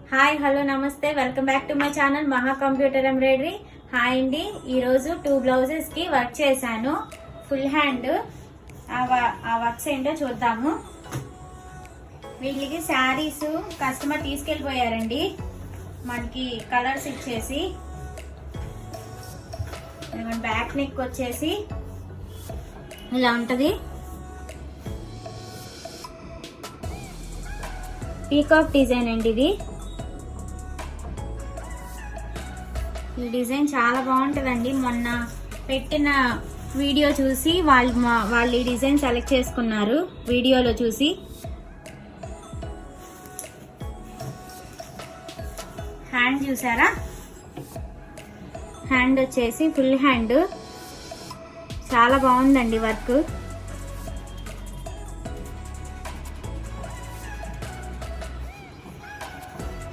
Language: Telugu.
హాయ్ హలో నమస్తే welcome back to my channel మహా కంప్యూటర్ ఎంబ్రాయిడరీ. హాయ్ అండి, ఈరోజు 2 బ్లౌజెస్ కి వర్క్ చేశాను. ఫుల్ హ్యాండ్ ఆ వర్క్స్ ఏంటో చూద్దాము. వీటికి శారీస్ కస్టమర్ తీసుకెళ్ళిపోయారండి మనకి కలర్స్ ఇచ్చేసి. బ్యాక్ నెక్ వచ్చేసి ఇలా ఉంటది. పీకాక్ డిజైన్ అండి ఇది. ఈ డిజైన్ చాలా బాగుంటుందండి. మొన్న పెట్టిన వీడియో చూసి వాళ్ళు ఈ డిజైన్ సెలెక్ట్ చేసుకున్నారు వీడియోలో చూసి. హ్యాండ్ చూసారా, హ్యాండ్ వచ్చేసి ఫుల్ హ్యాండ్ చాలా బాగుందండి వర్క్.